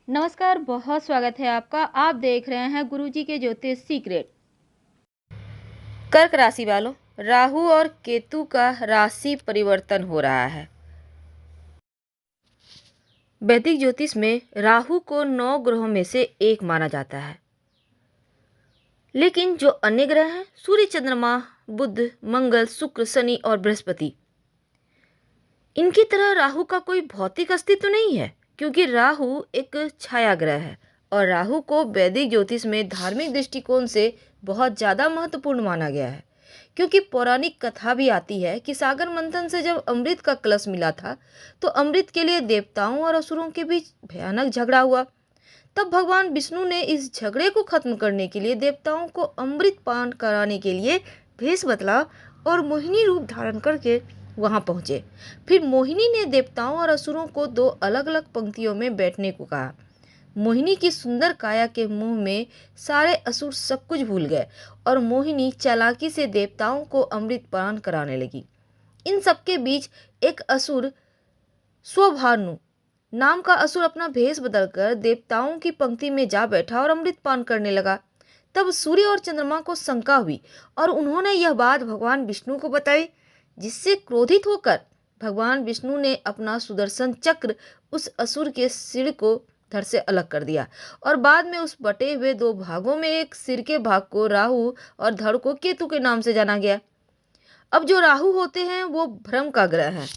नमस्कार, बहुत स्वागत है आपका। आप देख रहे हैं गुरुजी के ज्योतिष सीक्रेट। कर्क राशि वालों, राहु और केतु का राशि परिवर्तन हो रहा है। वैदिक ज्योतिष में राहु को 9 ग्रहों में से एक माना जाता है, लेकिन जो अन्य ग्रह हैं सूर्य, चंद्रमा, बुध, मंगल, शुक्र, शनि और बृहस्पति, इनकी तरह राहु का कोई भौतिक अस्तित्व नहीं है, क्योंकि राहु एक छाया ग्रह है और राहु को वैदिक ज्योतिष में धार्मिक दृष्टिकोण से बहुत ज़्यादा महत्वपूर्ण माना गया है। क्योंकि पौराणिक कथा भी आती है कि सागर मंथन से जब अमृत का कलश मिला था तो अमृत के लिए देवताओं और असुरों के बीच भयानक झगड़ा हुआ। तब भगवान विष्णु ने इस झगड़े को खत्म करने के लिए देवताओं को अमृत पान कराने के लिए भेष बदला और मोहिनी रूप धारण करके वहां पहुंचे। फिर मोहिनी ने देवताओं और असुरों को 2 अलग अलग पंक्तियों में बैठने को कहा। मोहिनी की सुंदर काया के मुंह में सारे असुर सब कुछ भूल गए और मोहिनी चालाकी से देवताओं को अमृत पान कराने लगी। इन सबके बीच एक असुर, स्वभानु नाम का असुर, अपना भेष बदलकर देवताओं की पंक्ति में जा बैठा और अमृत पान करने लगा। तब सूर्य और चंद्रमा को शंका हुई और उन्होंने यह बात भगवान विष्णु को बताई, जिससे क्रोधित होकर भगवान विष्णु ने अपना सुदर्शन चक्र उस असुर के सिर को धड़ से अलग कर दिया और बाद में उस बटे हुए 2 भागों में एक सिर के भाग को राहु और धड़ को केतु के नाम से जाना गया। अब जो राहु होते हैं वो भ्रम का ग्रह है।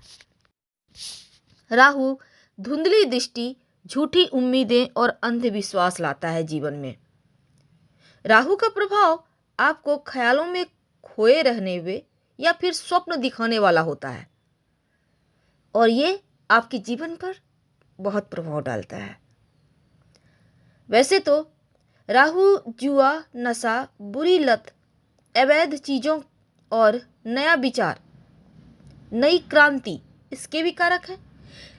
राहु धुंधली दृष्टि, झूठी उम्मीदें और अंधविश्वास लाता है जीवन में। राहु का प्रभाव आपको ख्यालों में खोए रहने हुए या फिर स्वप्न दिखाने वाला होता है और ये आपके जीवन पर बहुत प्रभाव डालता है। वैसे तो राहु जुआ, नशा, बुरी लत, अवैध चीज़ों और नया विचार, नई क्रांति इसके भी कारक है,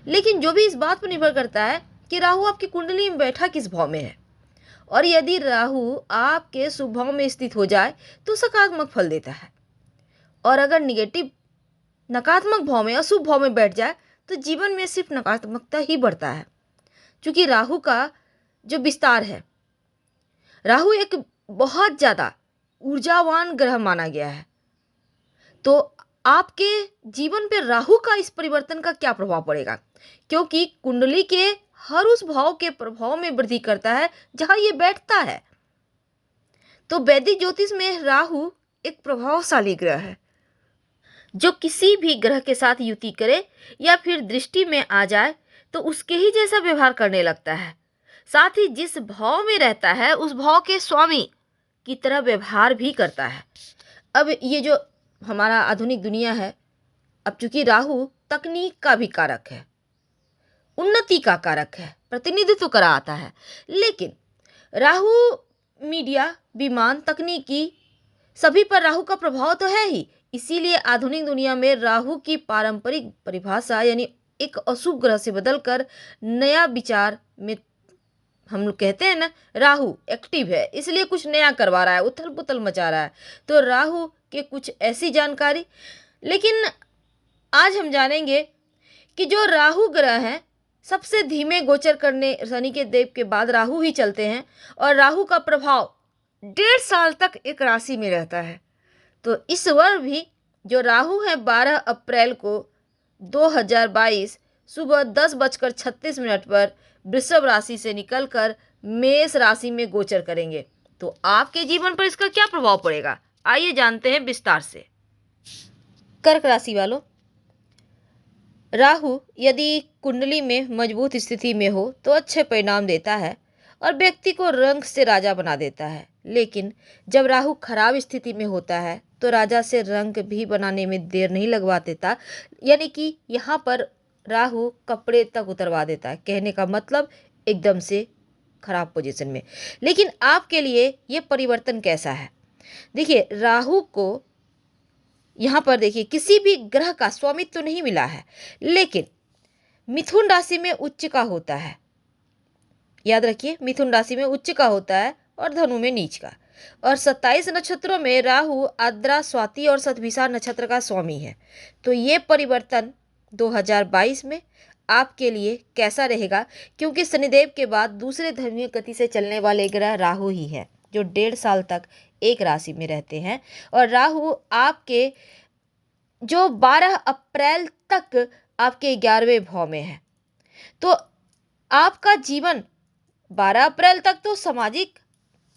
लेकिन जो भी इस बात पर निर्भर करता है कि राहु आपकी कुंडली में बैठा किस भाव में है। और यदि राहु आपके शुभ भाव में स्थित हो जाए तो सकारात्मक फल देता है, और अगर निगेटिव, नकारात्मक भाव में, अशुभ भाव में बैठ जाए तो जीवन में सिर्फ नकारात्मकता ही बढ़ता है। क्योंकि राहु का जो विस्तार है, राहु एक बहुत ज़्यादा ऊर्जावान ग्रह माना गया है। तो आपके जीवन पे राहु का इस परिवर्तन का क्या प्रभाव पड़ेगा, क्योंकि कुंडली के हर उस भाव के प्रभाव में वृद्धि करता है जहां ये बैठता है। तो वैदिक ज्योतिष में राहु एक प्रभावशाली ग्रह है जो किसी भी ग्रह के साथ युति करे या फिर दृष्टि में आ जाए तो उसके ही जैसा व्यवहार करने लगता है। साथ ही जिस भाव में रहता है उस भाव के स्वामी की तरह व्यवहार भी करता है। अब ये जो हमारा आधुनिक दुनिया है, अब चूंकि राहु तकनीक का भी कारक है, उन्नति का कारक है, प्रतिनिधित्व कराता है, लेकिन राहु मीडिया, विमान, तकनीकी सभी पर राहु का प्रभाव तो है ही। इसीलिए आधुनिक दुनिया में राहु की पारंपरिक परिभाषा यानी एक अशुभ ग्रह से बदलकर नया विचार में, हम लोग कहते हैं ना, राहु एक्टिव है इसलिए कुछ नया करवा रहा है, उथल पुथल मचा रहा है। तो राहु के कुछ ऐसी जानकारी, लेकिन आज हम जानेंगे कि जो राहु ग्रह हैं सबसे धीमे गोचर करने, शनि के देव के बाद राहु ही चलते हैं और राहु का प्रभाव 1.5 साल तक एक राशि में रहता है। तो इस वर्ष भी जो राहु है 12 अप्रैल को 2022 सुबह 10:36 पर वृषभ राशि से निकलकर मेष राशि में गोचर करेंगे। तो आपके जीवन पर इसका क्या प्रभाव पड़ेगा, आइए जानते हैं विस्तार से। कर्क राशि वालों, राहु यदि कुंडली में मजबूत स्थिति में हो तो अच्छे परिणाम देता है और व्यक्ति को रंग से राजा बना देता है, लेकिन जब राहु खराब स्थिति में होता है तो राजा से रंग भी बनाने में देर नहीं लगवा देता, यानी कि यहाँ पर राहु कपड़े तक उतरवा देता है। कहने का मतलब एकदम से खराब पोजीशन में। लेकिन आपके लिए ये परिवर्तन कैसा है, देखिए राहु को यहाँ पर देखिए किसी भी ग्रह का स्वामित्व तो नहीं मिला है, लेकिन मिथुन राशि में उच्च का होता है। याद रखिए, मिथुन राशि में उच्च का होता है और धनु में नीच का। और 27 नक्षत्रों में राहु आद्रा, स्वाति और शतभिषा नक्षत्र का स्वामी है। तो ये परिवर्तन 2022 में आपके लिए कैसा रहेगा, क्योंकि शनिदेव के बाद दूसरे धर्मीय गति से चलने वाले ग्रह राहु ही है, जो 1.5 साल तक एक राशि में रहते हैं। और राहु आपके जो 12 अप्रैल तक आपके 11वें भाव में है। तो आपका जीवन 12 अप्रैल तक तो सामाजिक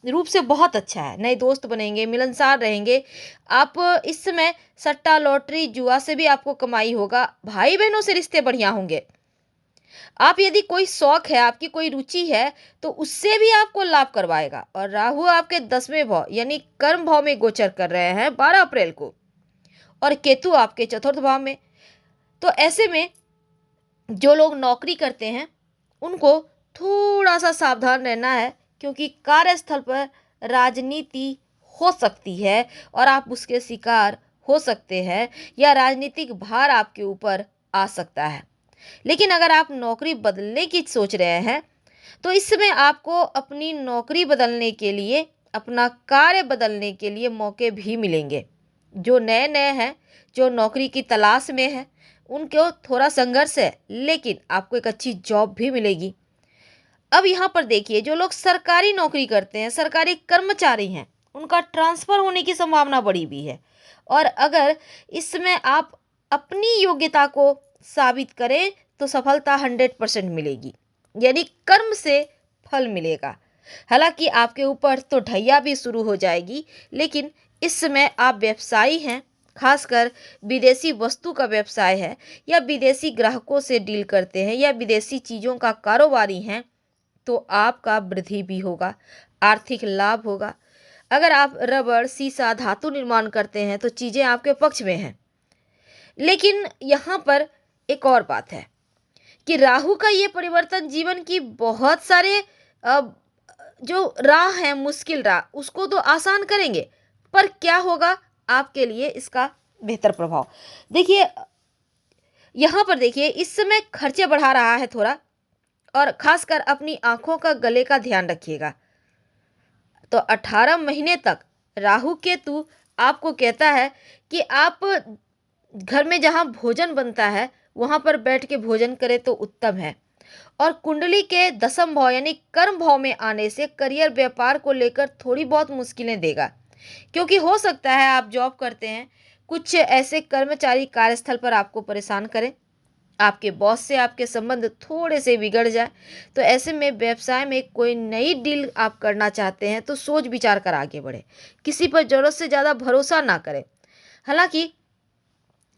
रूप से बहुत अच्छा है, नए दोस्त बनेंगे, मिलनसार रहेंगे। आप इस समय सट्टा, लॉटरी, जुआ से भी आपको कमाई होगा, भाई बहनों से रिश्ते बढ़िया होंगे। आप यदि कोई शौक है, आपकी कोई रुचि है, तो उससे भी आपको लाभ करवाएगा। और राहु आपके 10वें भाव यानी कर्म भाव में गोचर कर रहे हैं 12 अप्रैल को, और केतु आपके चतुर्थ भाव में। तो ऐसे में जो लोग नौकरी करते हैं उनको थोड़ा सा सावधान रहना है, क्योंकि कार्यस्थल पर राजनीति हो सकती है और आप उसके शिकार हो सकते हैं, या राजनीतिक भार आपके ऊपर आ सकता है। लेकिन अगर आप नौकरी बदलने की सोच रहे हैं, तो इस समय आपको अपनी नौकरी बदलने के लिए, अपना कार्य बदलने के लिए मौके भी मिलेंगे। जो नए नए हैं, जो नौकरी की तलाश में है, उनको थोड़ा संघर्ष है, लेकिन आपको एक अच्छी जॉब भी मिलेगी। अब यहाँ पर देखिए, जो लोग सरकारी नौकरी करते हैं, सरकारी कर्मचारी हैं, उनका ट्रांसफ़र होने की संभावना बड़ी भी है। और अगर इसमें आप अपनी योग्यता को साबित करें तो सफलता 100% मिलेगी, यानी कर्म से फल मिलेगा। हालांकि आपके ऊपर तो ढैया भी शुरू हो जाएगी, लेकिन इस समय आप व्यवसायी हैं, खासकर विदेशी वस्तु का व्यवसाय है, या विदेशी ग्राहकों से डील करते हैं, या विदेशी चीज़ों का कारोबारी हैं, तो आपका वृद्धि भी होगा, आर्थिक लाभ होगा। अगर आप रबड़, शीशा, धातु निर्माण करते हैं तो चीज़ें आपके पक्ष में हैं। लेकिन यहाँ पर एक और बात है कि राहु का ये परिवर्तन जीवन की बहुत सारे अ, जो राह है, मुश्किल राह, उसको तो आसान करेंगे, पर क्या होगा आपके लिए इसका बेहतर प्रभाव। देखिए, यहाँ पर देखिए, इस समय खर्चे बढ़ा रहा है थोड़ा, और खासकर अपनी आंखों का, गले का ध्यान रखिएगा। तो 18 महीने तक राहु केतु आपको कहता है कि आप घर में जहाँ भोजन बनता है वहाँ पर बैठ के भोजन करें तो उत्तम है। और कुंडली के 10म भाव यानी कर्म भाव में आने से करियर, व्यापार को लेकर थोड़ी बहुत मुश्किलें देगा, क्योंकि हो सकता है आप जॉब करते हैं, कुछ ऐसे कर्मचारी कार्यस्थल पर आपको परेशान करें, आपके बॉस से आपके संबंध थोड़े से बिगड़ जाए। तो ऐसे में व्यवसाय में कोई नई डील आप करना चाहते हैं तो सोच विचार कर आगे बढ़े, किसी पर ज़रूरत से ज़्यादा भरोसा ना करें। हालांकि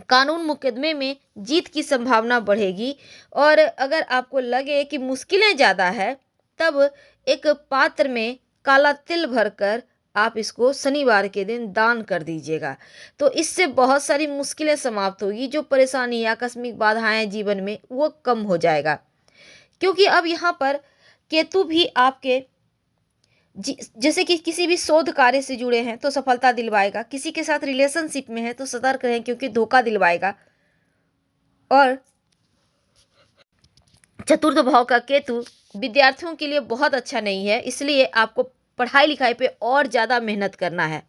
कानून मुकदमे में जीत की संभावना बढ़ेगी, और अगर आपको लगे कि मुश्किलें ज़्यादा है, तब एक पात्र में काला तिल भरकर आप इसको शनिवार के दिन दान कर दीजिएगा। तो इससे बहुत सारी मुश्किलें समाप्त होगी, जो परेशानी, आकस्मिक बाधाएं जीवन में, वो कम हो जाएगा। क्योंकि अब यहाँ पर केतु भी आपके जैसे कि किसी भी शोध कार्य से जुड़े हैं तो सफलता दिलवाएगा, किसी के साथ रिलेशनशिप में है तो सतर्क रहें, क्योंकि धोखा दिलवाएगा। और चतुर्थ भाव का केतु विद्यार्थियों के लिए बहुत अच्छा नहीं है, इसलिए आपको पढ़ाई लिखाई पे और ज़्यादा मेहनत करना है।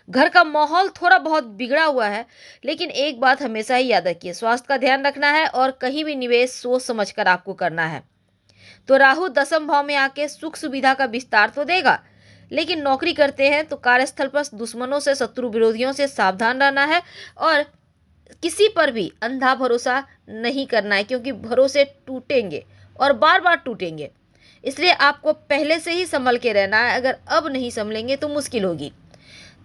घर का माहौल थोड़ा बहुत बिगड़ा हुआ है, लेकिन एक बात हमेशा ही याद रखिए, स्वास्थ्य का ध्यान रखना है, और कहीं भी निवेश सोच समझकर आपको करना है। तो राहु 10म भाव में आके सुख सुविधा का विस्तार तो देगा, लेकिन नौकरी करते हैं तो कार्यस्थल पर दुश्मनों से, शत्रु विरोधियों से सावधान रहना है, और किसी पर भी अंधा भरोसा नहीं करना है, क्योंकि भरोसे टूटेंगे और बार बार टूटेंगे। इसलिए आपको पहले से ही संभल के रहना है, अगर अब नहीं संभलेंगे तो मुश्किल होगी।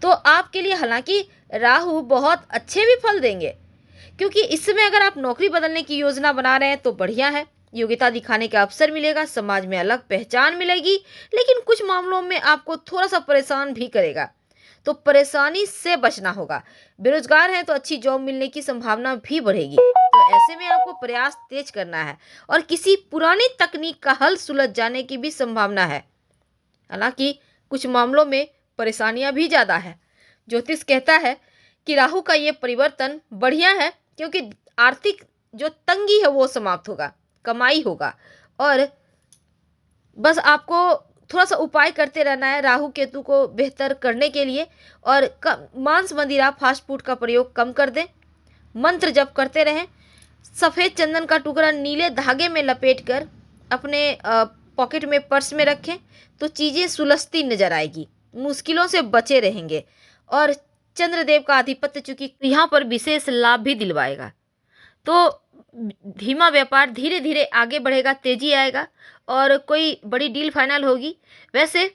तो आपके लिए हालांकि राहु बहुत अच्छे भी फल देंगे, क्योंकि इस समय अगर आप नौकरी बदलने की योजना बना रहे हैं तो बढ़िया है, योग्यता दिखाने का अवसर मिलेगा, समाज में अलग पहचान मिलेगी। लेकिन कुछ मामलों में आपको थोड़ा सा परेशान भी करेगा, तो परेशानी से बचना होगा। बेरोजगार हैं तो अच्छी जॉब मिलने की संभावना भी बढ़ेगी, तो ऐसे में आपको प्रयास तेज करना है, और किसी पुरानी तकनीक का हल सुलझ जाने की भी संभावना है। हालांकि कुछ मामलों में परेशानियां भी ज़्यादा है। ज्योतिष कहता है कि राहु का ये परिवर्तन बढ़िया है, क्योंकि आर्थिक जो तंगी है वो समाप्त होगा, कमाई होगा, और बस आपको थोड़ा सा उपाय करते रहना है राहु केतु को बेहतर करने के लिए। और मांस, मदिरा, फास्ट फूड का प्रयोग कम कर दें, मंत्र जप करते रहें, सफ़ेद चंदन का टुकड़ा नीले धागे में लपेटकर अपने पॉकेट में, पर्स में रखें तो चीज़ें सुलझती नजर आएगी, मुश्किलों से बचे रहेंगे। और चंद्रदेव का आधिपत्य चूंकि यहाँ पर विशेष लाभ भी दिलवाएगा, तो धीमा व्यापार धीरे धीरे आगे बढ़ेगा, तेजी आएगा और कोई बड़ी डील फाइनल होगी। वैसे